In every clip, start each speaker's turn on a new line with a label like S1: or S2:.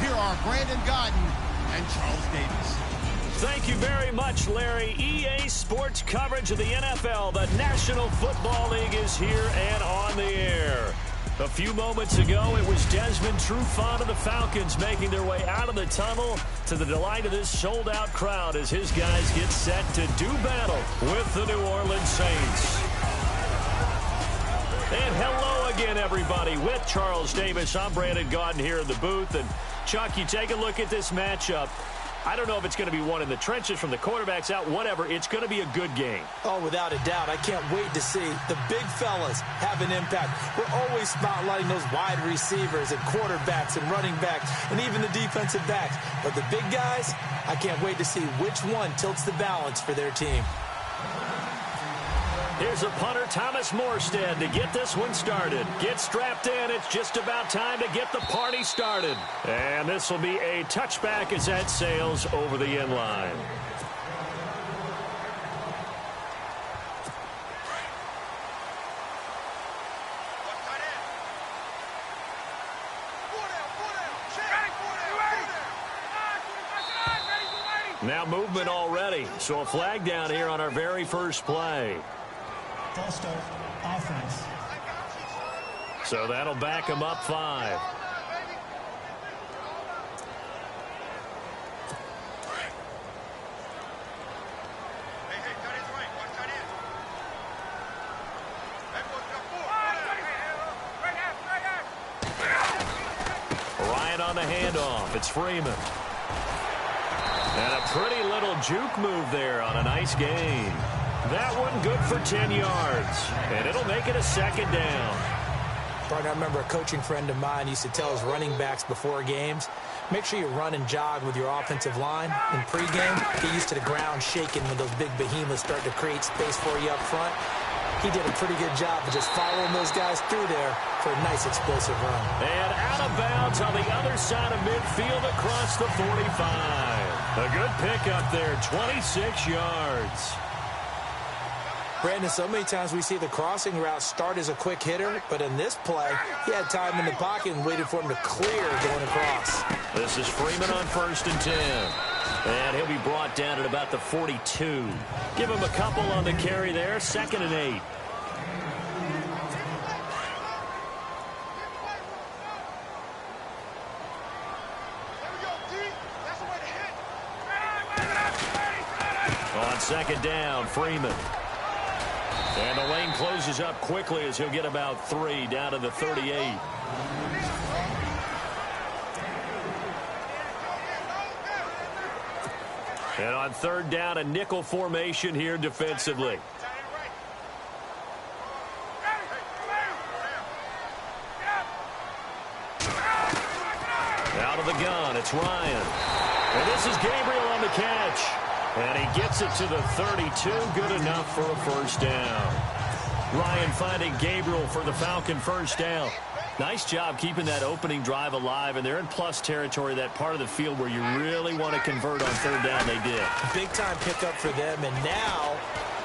S1: here are Brandon Gaudin and Charles Davis.
S2: Thank you very much, Larry. EA Sports coverage of the NFL. The National Football League is here and on the air. A few moments ago, it was Desmond Trufant of the Falcons making their way out of the tunnel to the delight of this sold-out crowd as his guys get set to do battle with the New Orleans Saints. And hello again, everybody. With Charles Davis, I'm Brandon Gaudin here in the booth. And, Chuck, you take a look at this matchup. I don't know if it's going to be one in the trenches from the quarterbacks out, whatever. It's going to be a good game.
S3: Oh, without a doubt. I can't wait to see the big fellas have an impact. We're always spotlighting those wide receivers and quarterbacks and running backs and even the defensive backs. But the big guys, I can't wait to see which one tilts the balance for their team.
S2: Here's a punter, Thomas Morstead, to get this one started. Get strapped in. It's just about time to get the party started. And this will be a touchback as that sails over the end line. Now movement already. So a flag down here on our very first play.
S4: False start, offense.
S2: So that'll back him up 5. Ryan on the handoff. It's Freeman. And a pretty little juke move there on a nice gain. That one good for 10 yards. And it'll make it a second down.
S3: Partner, I remember a coaching friend of mine used to tell his running backs before games, make sure you run and jog with your offensive line. In pregame, get used to the ground shaking when those big behemoths start to create space for you up front. He did a pretty good job of just following those guys through there for a nice explosive run.
S2: And out of bounds on the other side of midfield across the 45. A good pickup there, 26 yards.
S3: Brandon, so many times we see the crossing route start as a quick hitter, but in this play, he had time in the pocket and waited for him to clear going across.
S2: This is Freeman on 1st and 10. And he'll be brought down at about the 42. Give him a couple on the carry there, 2nd and 8. On 2nd down, Freeman. And the lane closes up quickly as he'll get about 3 down to the 38. And on 3rd down, a nickel formation here defensively. Out of the gun, it's Ryan. And this is Gabriel on the catch. And he gets it to the 32. Good enough for a first down. Ryan finding Gabriel for the Falcon first down. Nice job keeping that opening drive alive. And they're in plus territory, that part of the field where you really want to convert on 3rd down. They did.
S3: Big-time pickup for them. And now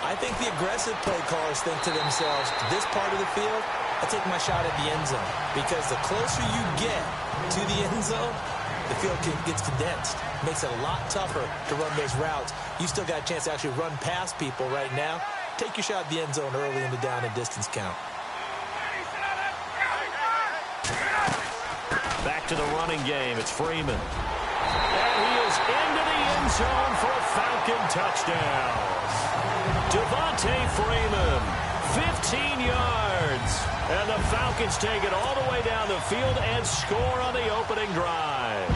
S3: I think the aggressive play callers think to themselves, this part of the field, I take my shot at the end zone. Because the closer you get to the end zone, the field gets condensed. Makes it a lot tougher to run those routes. You still got a chance to actually run past people right now. Take your shot at the end zone early in the down and distance count.
S2: Back to the running game. It's Freeman. And he is into the end zone for a Falcon touchdown. Devontae Freeman, 15 yards. And the Falcons take it all the way down the field and score on the opening drive.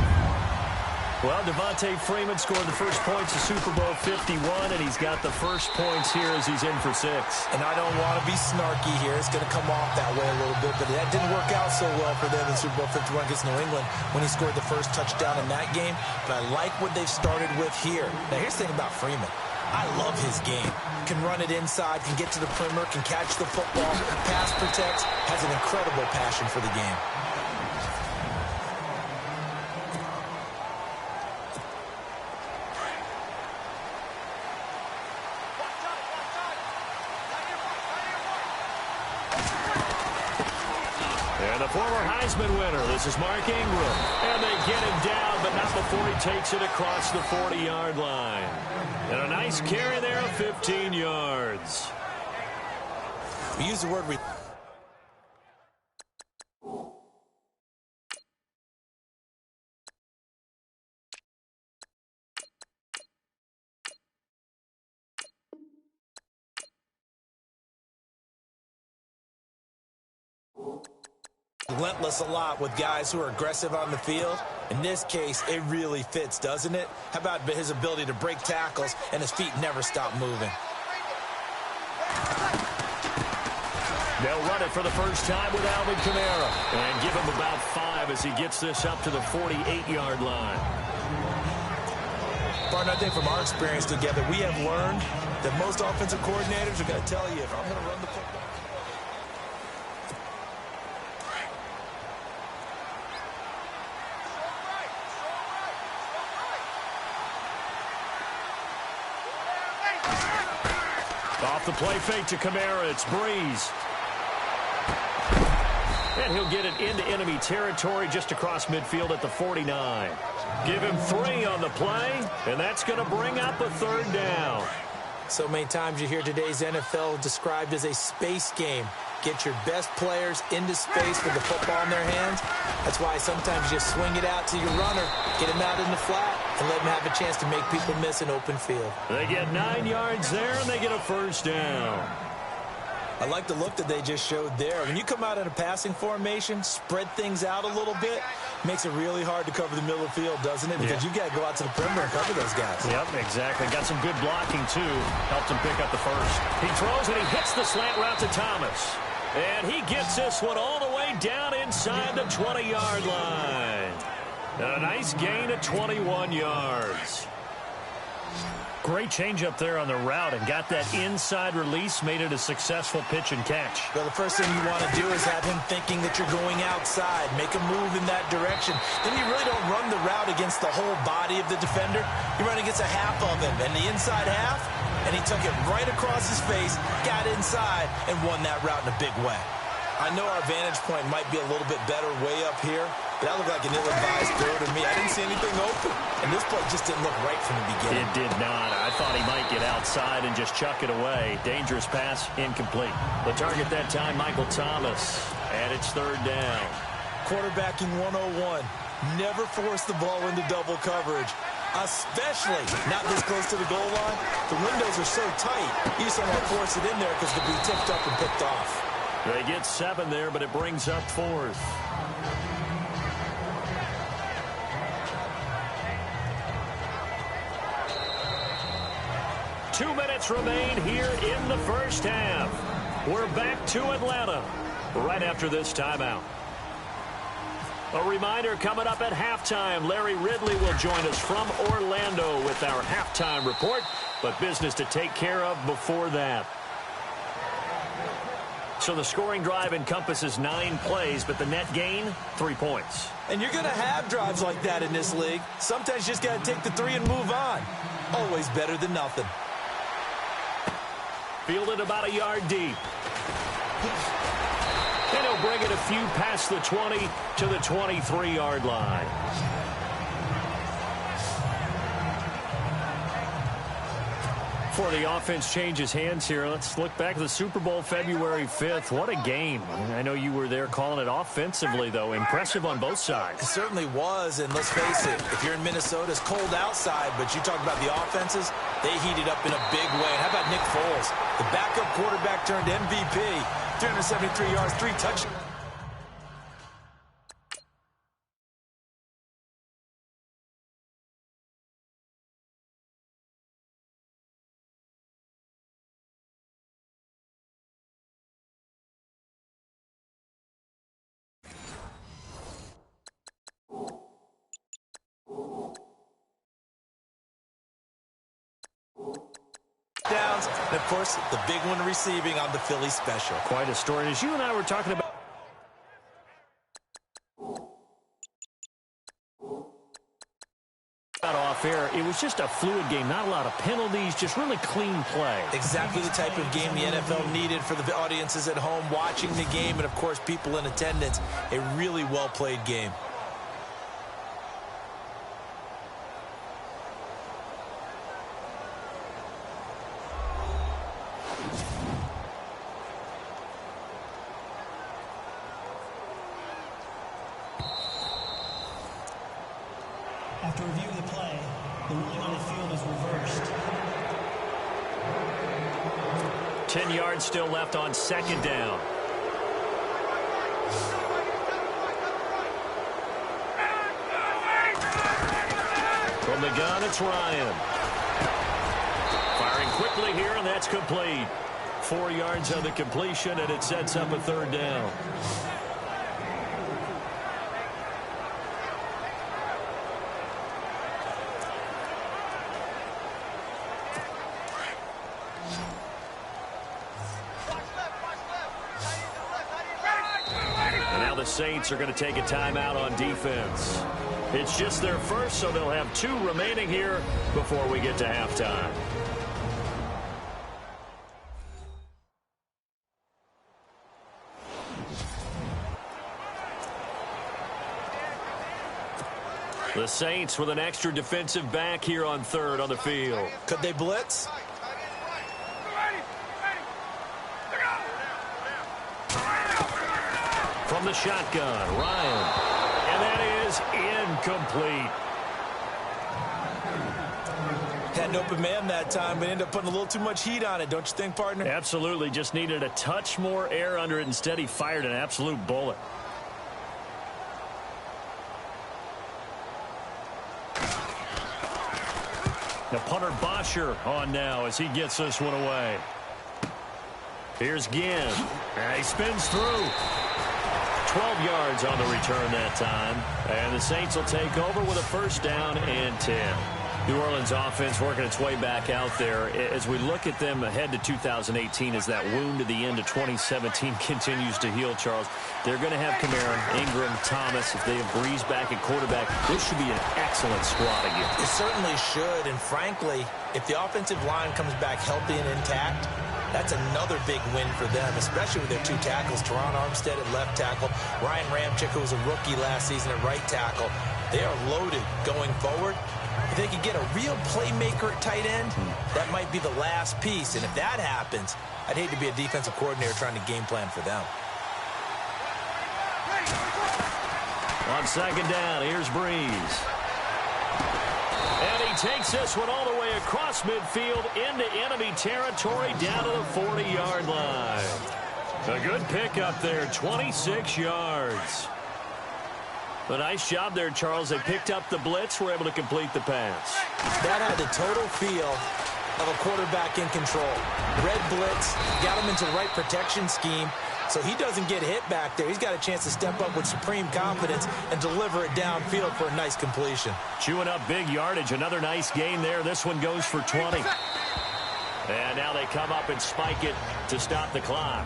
S2: Well, Devontae Freeman scored the first points of Super Bowl 51, and he's got the first points here as he's in for 6.
S3: And I don't want to be snarky here. It's going to come off that way a little bit, but that didn't work out so well for them in Super Bowl 51 against New England when he scored the first touchdown in that game. But I like what they've started with here. Now, here's the thing about Freeman. I love his game. Can run it inside, can get to the perimeter, can catch the football, pass protects, has an incredible passion for the game. And the former Heisman winner, this is Mark Ingram. And they
S2: get him down, but not before he takes it across the 40-yard line. And a nice carry there of 15 yards.
S3: We use the word relentless a lot with guys who are aggressive on the field. In this case, it really fits, doesn't it? How about his ability to break tackles and his feet never stop moving?
S2: They'll run it for the first time with Alvin Kamara and give him about 5 as he gets this up to the 48-yard line.
S3: Partner, I think from our experience together, we have learned that most offensive coordinators are going to tell you, if I'm going to run the football.
S2: Off the play fake to Kamara, it's Breeze. And he'll get it into enemy territory just across midfield at the 49. Give him 3 on the play, and that's going to bring up a 3rd down.
S3: So many times you hear today's NFL described as a space game. Get your best players into space with the football in their hands. That's why sometimes you just swing it out to your runner, get him out in the flat, and let him have a chance to make people miss an open field.
S2: They get 9 yards there, and they get a 1st down.
S3: I like the look that they just showed there. When you come out in a passing formation, spread things out a little bit, makes it really hard to cover the middle of the field, doesn't it? Because you got to go out to the perimeter and cover those guys.
S2: Yep, exactly. Got some good blocking, too. Helped him pick up the 1st. He throws and he hits the slant route to Thomas. And he gets this one all the way down inside the 20-yard line. And a nice gain of 21 yards. Great change up there on the route and got that inside release, made it a successful pitch and catch.
S3: Well, the first thing you want to do is have him thinking that you're going outside, make a move in that direction. Then you really don't run the route against the whole body of the defender. You run against a half of him, and the inside half, and he took it right across his face, got inside, and won that route in a big way. I know our vantage point might be a little bit better way up here, but that looked like an ill-advised throw to me. I didn't see anything open, and this play just didn't look right from the beginning.
S2: It did not. I thought he might get outside and just chuck it away. Dangerous pass, incomplete. The target that time, Michael Thomas, and it's 3rd down.
S3: Quarterbacking 101. Never force the ball into double coverage, especially not this close to the goal line. The windows are so tight, you just don't want to force it in there because it could be tipped up and picked off.
S2: They get 7 there, but it brings up 4th. Two minutes remain here in the first half. We're back to Atlanta right after this timeout. A reminder coming up at halftime, Larry Ridley will join us from Orlando with our halftime report, but business to take care of before that. So the scoring drive encompasses 9 plays, but the net gain, 3 points.
S3: And you're going to have drives like that in this league. Sometimes you just got to take the 3 and move on. Always better than nothing.
S2: Fielded about a yard deep. And he'll bring it a few past the 20 to the 23-yard line. Before the offense changes hands here, let's look back at the Super Bowl February 5th. What a game. I know you were there calling it offensively, though. Impressive on both sides.
S3: It certainly was, and let's face it, if you're in Minnesota, it's cold outside, but you talk about the offenses, they heated up in a big way. And how about Nick Foles? The backup quarterback turned MVP, 373 yards, 3 touchdowns. Downs, and of course, the big one receiving on the Philly special.
S2: Quite a story. As you and I were talking about off air, it was just a fluid game. Not a lot of penalties, just really clean play.
S3: Exactly the type of game the NFL needed for the audiences at home watching the game, and of course, people in attendance. A really well-played game.
S4: After review of the play, the ruling on the field is reversed.
S2: 10 yards still left on second down. From the gun, it's Ryan. Firing quickly here, and that's complete. 4 yards on the completion, and it sets up a third down. And now the Saints are going to take a timeout on defense. It's just their first, so they'll have 2 remaining here before we get to halftime. The Saints with an extra defensive back here on third on the field.
S3: Could they blitz?
S2: From the shotgun, Ryan. And that is incomplete.
S3: Had an open man that time, but ended up putting a little too much heat on it, don't you think, partner?
S2: Absolutely. Just needed a touch more air under it. Instead, he fired an absolute bullet. The punter Bosher on now as he gets this one away. Here's Ginn. And he spins through. 12 yards on the return that time. And the Saints will take over with a first down and 10. New Orleans offense working its way back out there. As we look at them ahead to 2018, as that wound at the end of 2017 continues to heal, Charles, they're going to have Kamara, Ingram, Thomas. If they have Breeze back at quarterback, this should be an excellent squad again.
S3: It certainly should, and frankly, if the offensive line comes back healthy and intact, that's another big win for them, especially with their 2 tackles, Teron Armstead at left tackle, Ryan Ramczyk, who was a rookie last season at right tackle. They are loaded going forward. If they could get a real playmaker at tight end, that might be the last piece. And if that happens, I'd hate to be a defensive coordinator trying to game plan for them.
S2: On second down, here's Breeze. And he takes this one all the way across midfield into enemy territory down to the 40-yard line. A good pickup there, 26 yards. A nice job there, Charles. They picked up the blitz, were able to complete the pass.
S3: That had the total feel of a quarterback in control. Red blitz, got him into the right protection scheme, so he doesn't get hit back there. He's got a chance to step up with supreme confidence and deliver it downfield for a nice completion.
S2: Chewing up big yardage. Another nice gain there. This one goes for 20. And now they come up and spike it to stop the clock.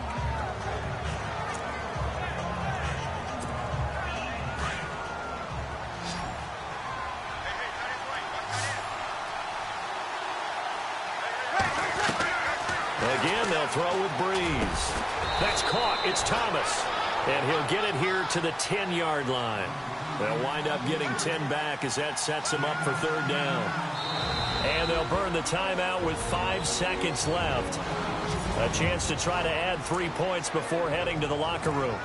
S2: Again, they'll throw with Breeze. That's caught. It's Thomas. And he'll get it here to the 10-yard line. They'll wind up getting 10 back as that sets them up for third down. And they'll burn the timeout with 5 seconds left. A chance to try to add 3 points before heading to the locker room.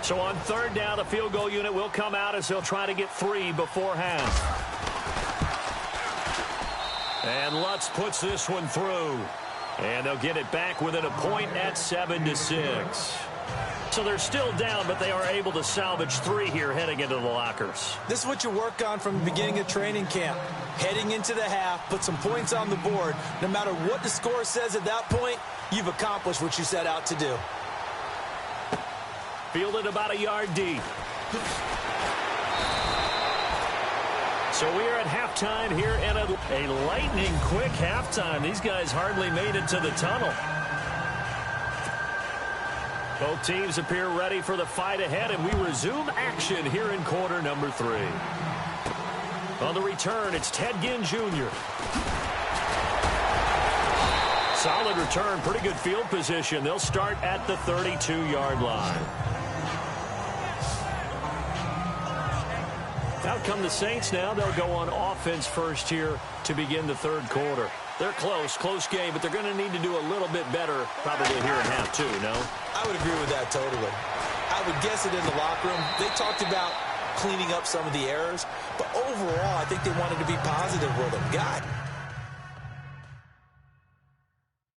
S2: So on third down, the field goal unit will come out as they'll try to get 3 before half. And Lutz puts this one through. And they'll get it back within a point at 7-6. So they're still down, but they are able to salvage 3 here heading into the lockers.
S3: This is what you work on from the beginning of training camp. Heading into the half, put some points on the board. No matter what the score says at that point, you've accomplished what you set out to do.
S2: Fielded about a yard deep. So we are at halftime here and a lightning-quick halftime. These guys hardly made it to the tunnel. Both teams appear ready for the fight ahead, and we resume action here in quarter number 3. On the return, it's Ted Ginn Jr. Solid return, pretty good field position. They'll start at the 32-yard line. Out come the Saints now. They'll go on offense first here to begin the third quarter. They're close game, but they're going to need to do a little bit better probably here in half 2, no?
S3: I would agree with that totally. I would guess it in the locker room. They talked about cleaning up some of the errors. But overall, I think they wanted to be positive with him. God,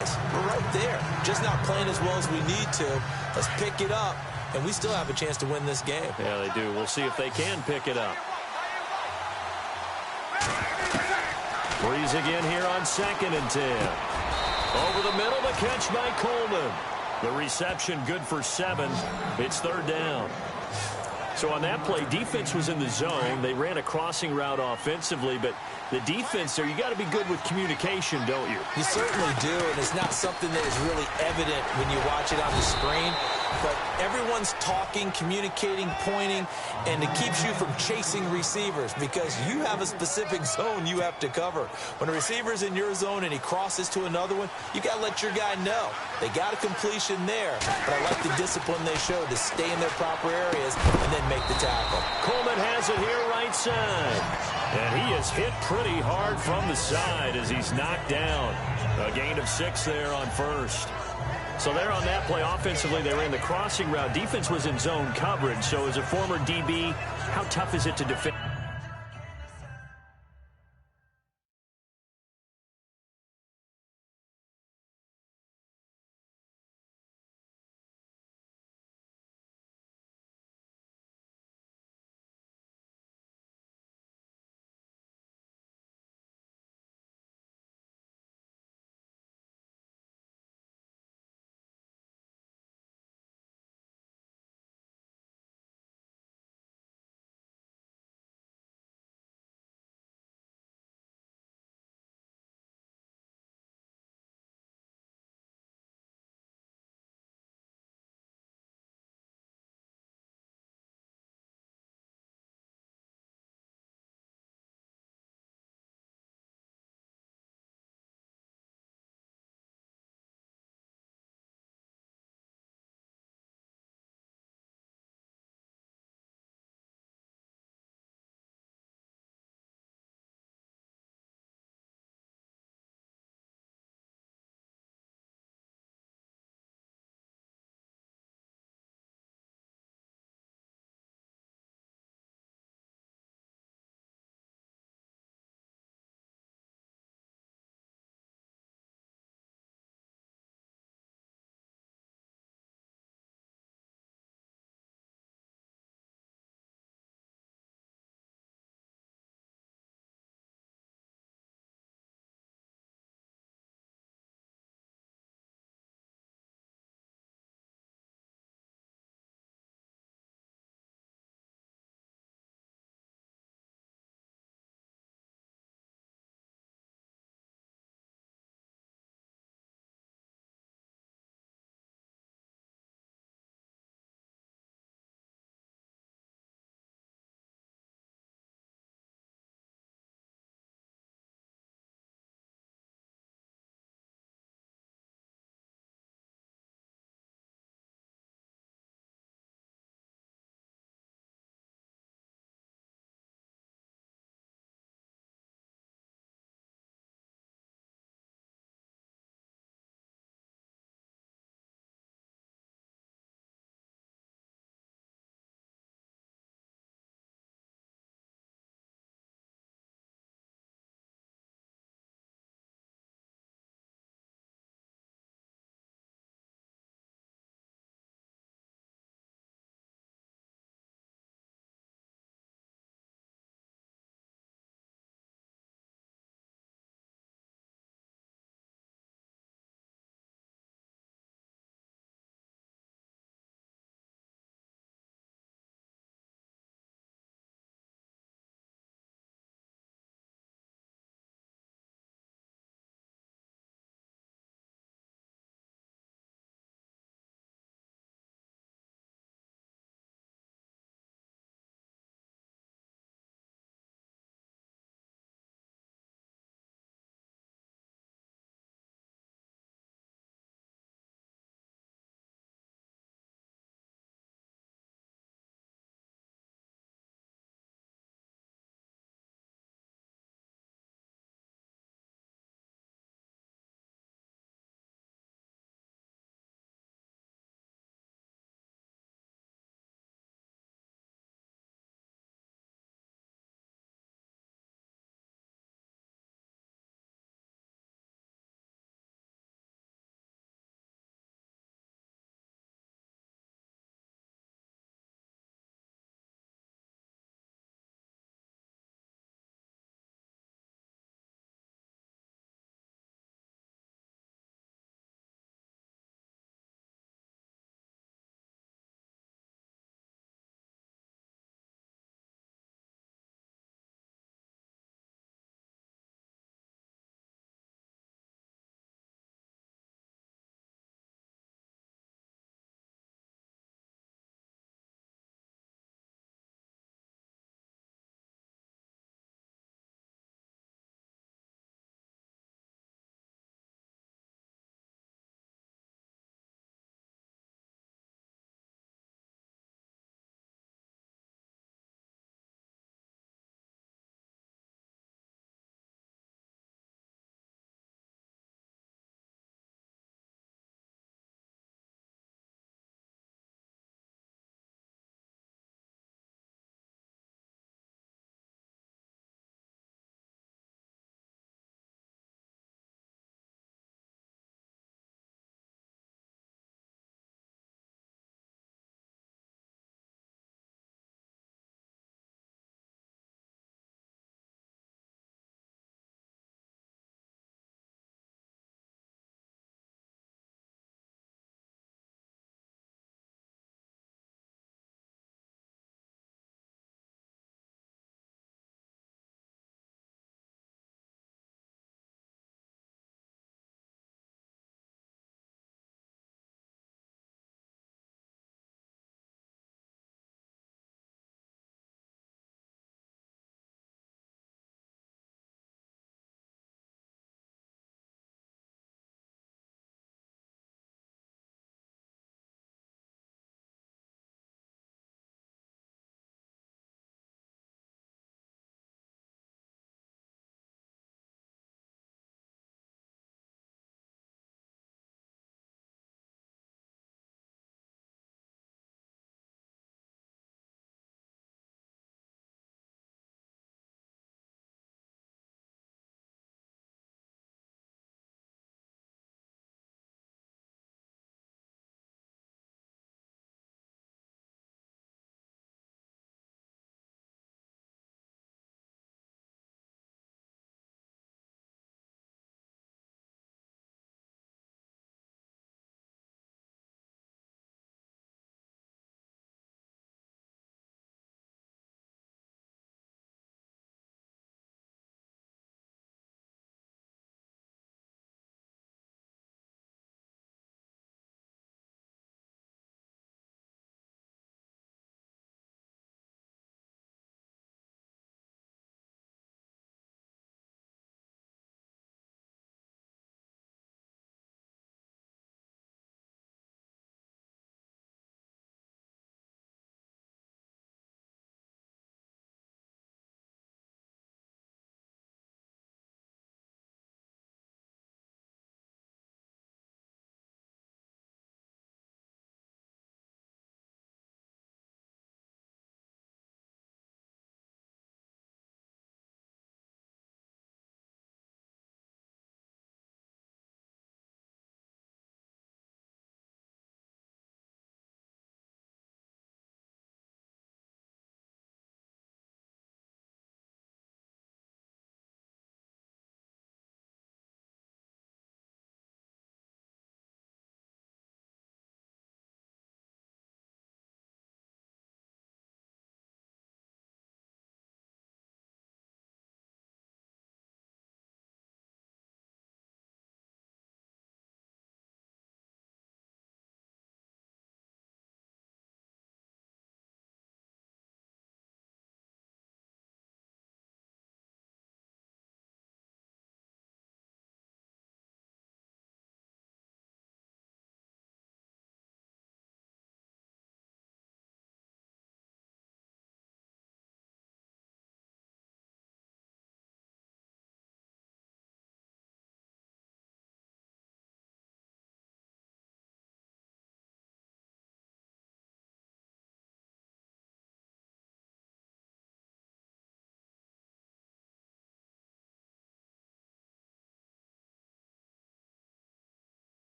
S3: we're right there. Just not playing as well as we need to. Let's pick it up, and we still have a chance to win this game.
S2: Yeah, they do. We'll see if they can pick it up. Breeze again here on 2nd and 10. Over the middle, the catch by Coleman. The reception good for 7. It's 3rd down. So on that play, defense was in the zone. They ran a crossing route offensively, but the defense there, you got to be good with communication, don't you?
S3: You certainly do, and it's not something that is really evident when you watch it on the screen. But everyone's talking, communicating, pointing, and it keeps you from chasing receivers because you have a specific zone you have to cover. When a receiver's in your zone and he crosses to another one, you got to let your guy know. They got a completion there, but I like the discipline they showed to stay in their proper areas and then make the tackle.
S2: Coleman has it here right side. And he is hit pretty hard from the side as he's knocked down. A gain of 6 there on 1st. So there on that play, offensively, they ran the crossing route. Defense was in zone coverage. So as a former DB, how tough is it to defend?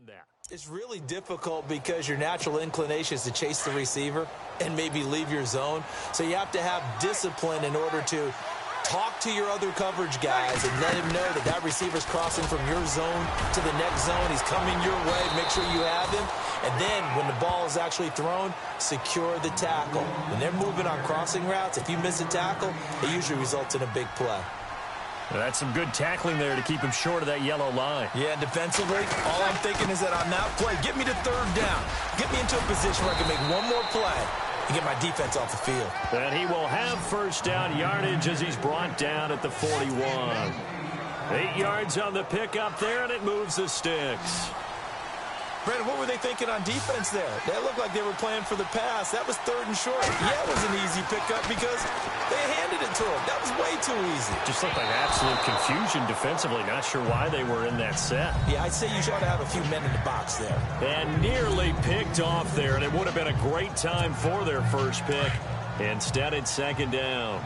S2: that.
S3: It's really difficult because your natural inclination is to chase the receiver and maybe leave your zone. So you have to have discipline in order to talk to your other coverage guys and let him know that that receiver's crossing from your zone to the next zone. He's coming your way. Make sure you have him. And then when the ball is actually thrown, secure the tackle. When they're moving on crossing routes, if you miss a tackle, it usually results in a big play.
S2: That's some good tackling there to keep him short of that yellow line.
S3: Yeah, defensively, all I'm thinking is that on that play, get me to third down. Get me into a position where I can make one more play and get my defense off the field.
S2: And he will have first down yardage as he's brought down at the 41. 8 yards on the pickup there, and it moves the sticks.
S3: Brandon, what were they thinking on defense there? They looked like they were playing for the pass. That was 3rd and short. Yeah, it was an easy pickup because they handed it to him. That was way too easy.
S2: Just looked like absolute confusion defensively. Not sure why they were in that set.
S3: Yeah, I'd say you ought to have a few men in the box there.
S2: And nearly picked off there, and it would have been a great time for their first pick. Instead, it's 2nd down.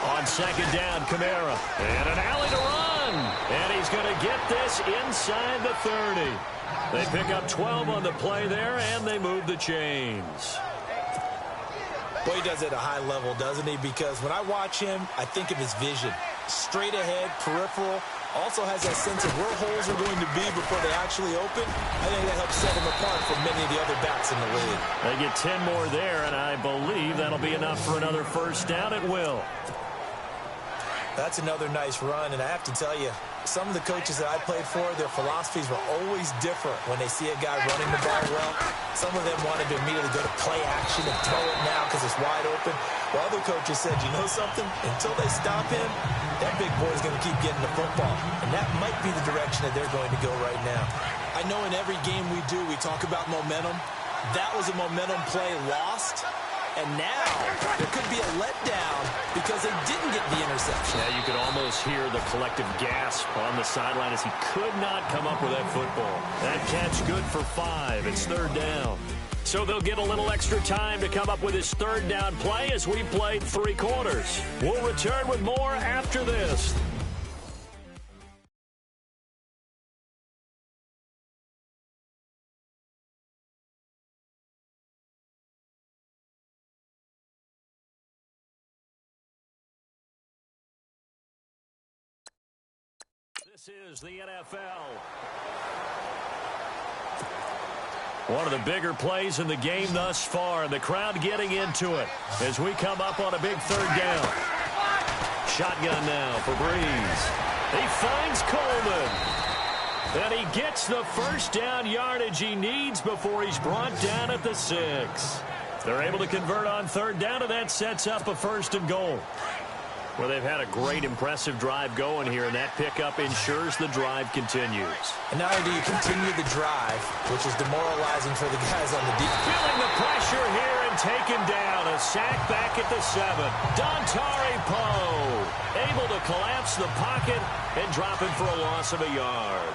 S2: On 2nd down, Kamara. And an alley to run. And he's going to get this inside the 30. They pick up 12 on the play there, and they move the chains.
S3: Boy, he does it at a high level, doesn't he? Because when I watch him, I think of his vision. Straight ahead, peripheral. Also has that sense of where holes are going to be before they actually open. I think that helps set him apart from many of the other backs in the league.
S2: They get 10 more there, and I believe that'll be enough for another first down at will.
S3: That's another nice run, and I have to tell you, some of the coaches that I played for, their philosophies were always different when they see a guy running the ball well. Some of them wanted to immediately go to play action and throw it now because it's wide open. While other coaches said, you know something? Until they stop him, that big boy's going to keep getting the football. And that might be the direction that they're going to go right now. I know in every game we do, we talk about momentum. That was a momentum play lost. And now there could be a letdown because they didn't get the interception.
S2: Yeah, you could almost hear the collective gasp on the sideline as he could not come up with that football. That catch good for 5. It's 3rd down. So they'll get a little extra time to come up with his 3rd down play as we played 3 quarters. We'll return with more after this. This is the NFL. One of the bigger plays in the game thus far. The crowd getting into it as we come up on a big 3rd down. Shotgun now for Breeze. He finds Coleman. And he gets the first down yardage he needs before he's brought down at the 6. They're able to convert on 3rd down, and that sets up a 1st and goal. Well, they've had a great, impressive drive going here, and that pickup ensures the drive continues.
S3: And not only do you continue the drive, which is demoralizing for the guys on the defense.
S2: Feeling the pressure here and taken down. A sack back at the 7. Dontari Poe able to collapse the pocket and drop him for a loss of a yard.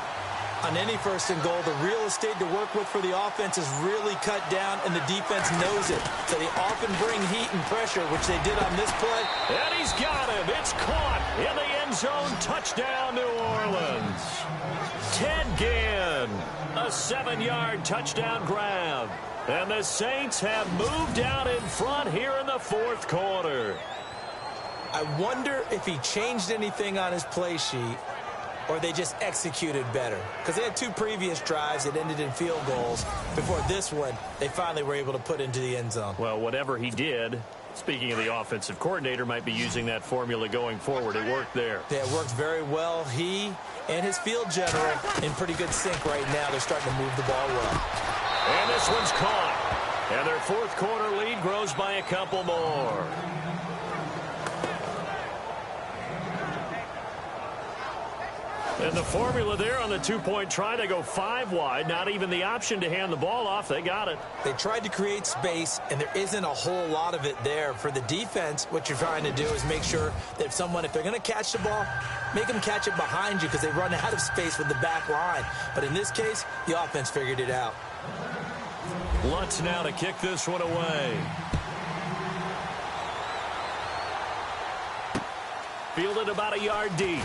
S3: On any 1st and goal, the real estate to work with for the offense is really cut down, and the defense knows it. So they often bring heat and pressure, which they did on this play.
S2: And he's got him. It's caught in the end zone. Touchdown, New Orleans. Ted Ginn, a 7-yard touchdown grab. And the Saints have moved out in front here in the 4th quarter.
S3: I wonder if he changed anything on his play sheet, or they just executed better. Because they had 2 previous drives that ended in field goals. Before this one, they finally were able to put into the end zone.
S2: Well, whatever he did, speaking of the offensive coordinator, might be using that formula going forward. It worked there.
S3: Yeah, it worked very well. He and his field general in pretty good sync right now. They're starting to move the ball well.
S2: And this one's caught. And their 4th quarter lead grows by a couple more. And the formula there on the 2-point try, they go 5 wide. Not even the option to hand the ball off. They got it.
S3: They tried to create space, and there isn't a whole lot of it there. For the defense, what you're trying to do is make sure that if they're going to catch the ball, make them catch it behind you because they run out of space with the back line. But in this case, the offense figured it out.
S2: Lutz now to kick this one away. Fielded about a yard deep.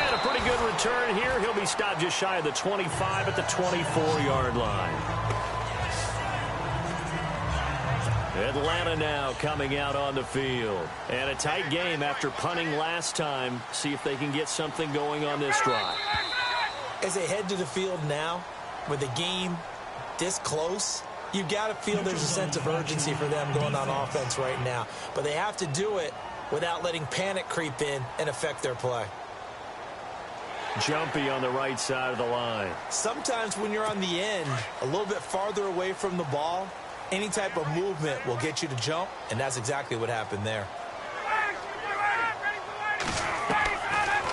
S2: And a pretty good return here. He'll be stopped just shy of the 25 at the 24-yard line. Atlanta now coming out on the field. And a tight game after punting last time. See if they can get something going on this drive.
S3: As they head to the field now, with the game this close, you've got to feel there's a sense of urgency for them going on offense right now. But they have to do it without letting panic creep in and affect their play.
S2: Jumpy on the right side of the line.
S3: Sometimes when you're on the end, a little bit farther away from the ball, any type of movement will get you to jump, and that's exactly what happened there.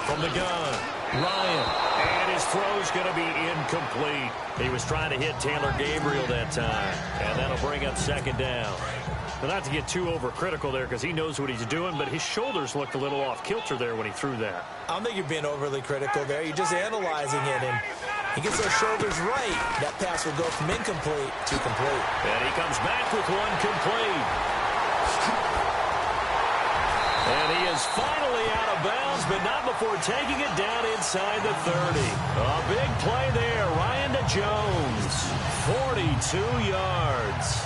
S2: From the gun, Ryan. And his throw's going to be incomplete. He was trying to hit Taylor Gabriel that time, and that'll bring up second down. But not to get too overcritical there because he knows what he's doing, but his shoulders looked a little off kilter there when he threw that.
S3: I don't think you're being overly critical there. You're just analyzing it, and he gets those shoulders right. That pass will go from incomplete to complete.
S2: And he comes back with one complete. And he is finally out of bounds, but not before taking it down inside the 30. A big play there. Ryan to Jones. 42 yards.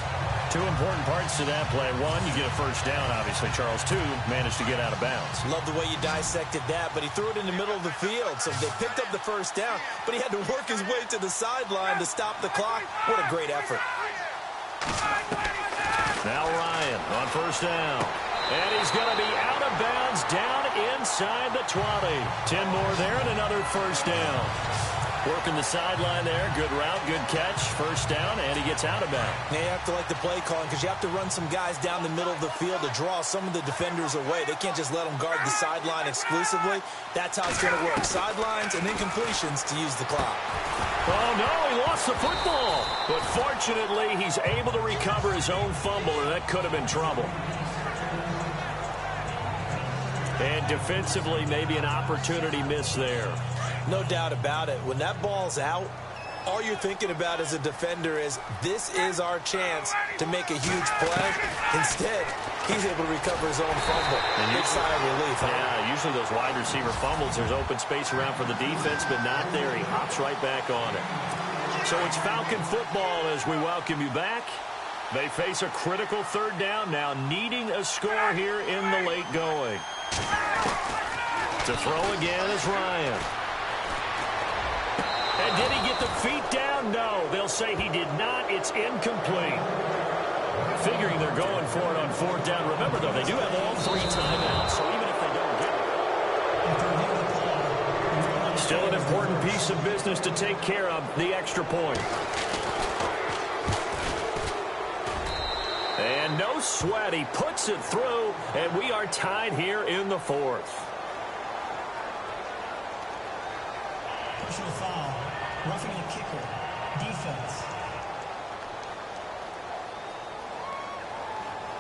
S2: Two important parts to that play. One, you get a first down, obviously. Charles, two, managed to get out of bounds.
S3: Love the way you dissected that, but he threw it in the middle of the field. So they picked up the first down, but he had to work his way to the sideline to stop the clock. What a great effort.
S2: Now Ryan on first down. And he's going to be out of bounds down inside the 20. 10 more there and another first down. Working the sideline there. Good route, good catch. First down, and he gets out of bounds.
S3: Now you have to like the play calling because you have to run some guys down the middle of the field to draw some of the defenders away. They can't just let them guard the sideline exclusively. That's how it's going to work. Sidelines and then completions to use the clock.
S2: Oh, no, he lost the football. But fortunately, he's able to recover his own fumble, and that could have been trouble. And defensively, maybe an opportunity missed there.
S3: No doubt about it. When that ball's out, all you're thinking about as a defender is, this is our chance to make a huge play. Instead, he's able to recover his own fumble. Big sigh of relief.
S2: Yeah, usually those wide receiver fumbles, there's open space around for the defense, but not there. He hops right back on it. So it's Falcon football as we welcome you back. They face a critical third down now, needing a score here in the late going. To throw again is Ryan. And did he get the feet down? No. They'll say he did not. It's incomplete. Figuring they're going for it on fourth down. Remember, though, they do have all three timeouts, so even if they don't get it. Still an important piece of business to take care of, the extra point. And no sweat. He puts it through, and we are tied here in the fourth.
S4: Personal foul. Roughing the kicker. Defense.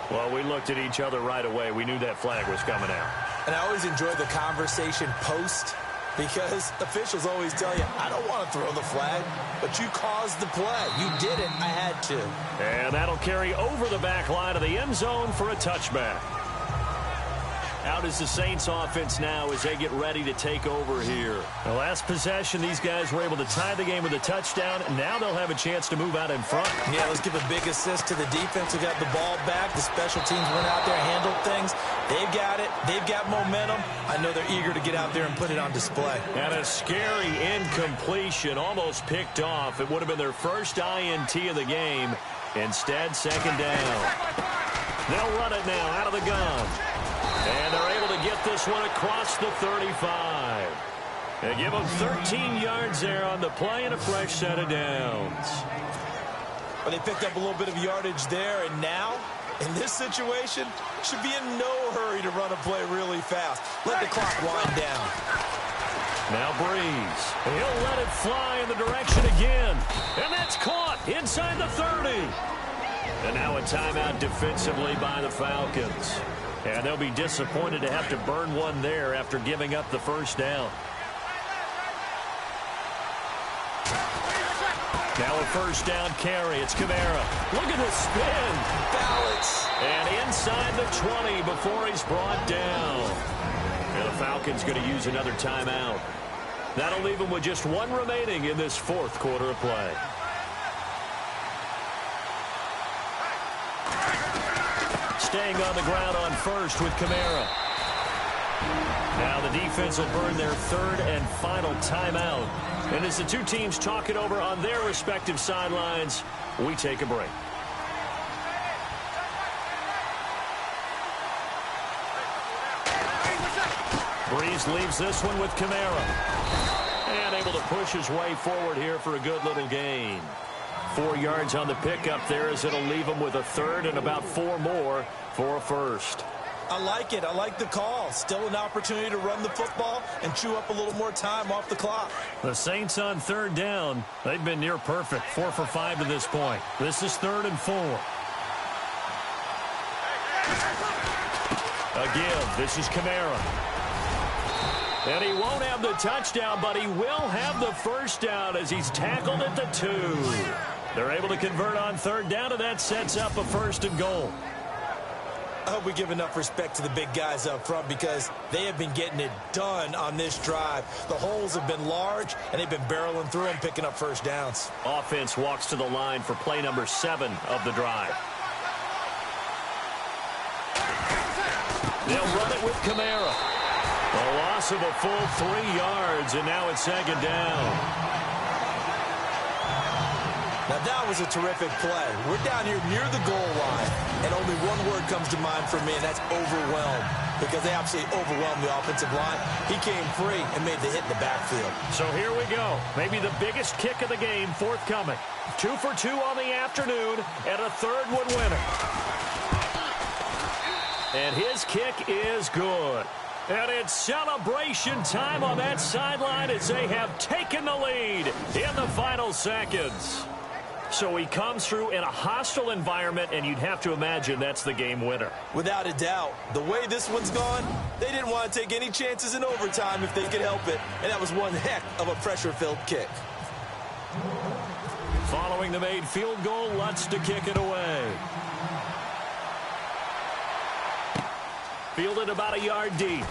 S2: Well, we looked at each other right away. We knew that flag was coming out.
S3: And I always enjoy the conversation post because officials always tell you, I don't want to throw the flag, but you caused the play. You did it. I had to.
S2: And that'll carry over the back line of the end zone for a touchback. Out is the Saints offense now as they get ready to take over here. The last possession, these guys were able to tie the game with a touchdown. Now they'll have a chance to move out in front.
S3: Yeah, let's give a big assist to the defense who got the ball back. The special teams went out there, handled things. They've got it. They've got momentum. I know they're eager to get out there and put it on display.
S2: And a scary incompletion, almost picked off. It would have been their first INT of the game. Instead, second down. They'll run it now out of the gun. And they're able to get this one across the 35. They give them 13 yards there on the play and a fresh set of downs.
S3: Well, they picked up a little bit of yardage there, and now, in this situation, should be in no hurry to run a play really fast. Let the clock wind down.
S2: Now Breeze. He'll let it fly in the direction again. And that's caught inside the 30. And now a timeout defensively by the Falcons. And they'll be disappointed to have to burn one there after giving up the first down. Now a first down carry. It's Kamara. Look at the spin.
S3: Balance.
S2: And inside the 20 before he's brought down. And the Falcons going to use another timeout. That'll leave them with just one remaining in this fourth quarter of play. Staying on the ground on first with Kamara. Now the defense will burn their third and final timeout. And as the two teams talk it over on their respective sidelines, we take a break. Breeze leaves this one with Kamara. And able to push his way forward here for a good little gain. 4 yards on the pickup there as it'll leave him with a third and about 4 more for a first.
S3: I like it. I like the call. Still an opportunity to run the football and chew up a little more time off the clock.
S2: The Saints on third down. They've been near perfect. 4 for 5 to this point. This is 3rd and 4. A give. This is Kamara. And he won't have the touchdown, but he will have the first down as he's tackled at the 2. They're able to convert on third down, and that sets up a 1st and goal.
S3: I hope we give enough respect to the big guys up front because they have been getting it done on this drive. The holes have been large, and they've been barreling through and picking up first downs.
S2: Offense walks to the line for play number 7 of the drive. They'll run it with Kamara. A loss of a full 3 yards, and now it's 2nd down.
S3: Now that was a terrific play. We're down here near the goal line, and only one word comes to mind for me, and that's overwhelmed, because they absolutely overwhelmed the offensive line. He came free and made the hit in the backfield.
S2: So here we go. Maybe the biggest kick of the game forthcoming. 2 for 2 on the afternoon, and a third one winner. And his kick is good. And it's celebration time on that sideline as they have taken the lead in the final seconds. So he comes through in a hostile environment, and you'd have to imagine that's the game winner.
S3: Without a doubt. The way this one's gone, they didn't want to take any chances in overtime if they could help it. And that was one heck of a pressure-filled kick.
S2: Following the made field goal, Lutz to kick it away. Fielded about a yard deep.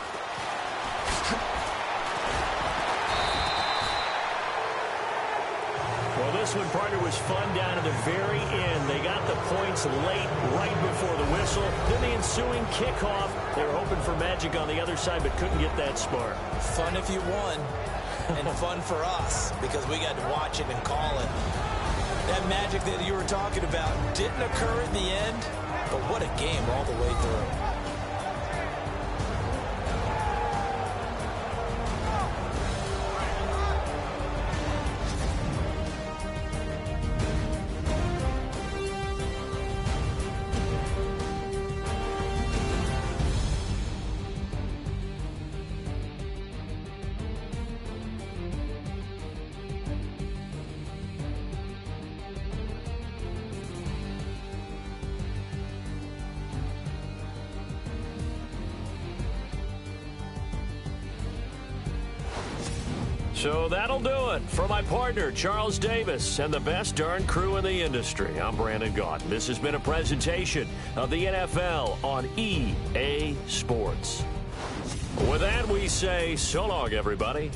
S2: Well, this one, partner, was fun down to the very end. They got the points late, right before the whistle. Then the ensuing kickoff. They were hoping for magic on the other side, but couldn't get that spark.
S3: Fun if you won, and fun for us, because we got to watch it and call it. That magic that you were talking about didn't occur in the end, but what a game all the way through.
S2: So that'll do it for my partner, Charles Davis, and the best darn crew in the industry. I'm Brandon Gaudin. This has been a presentation of the NFL on EA Sports. With that, we say so long, everybody.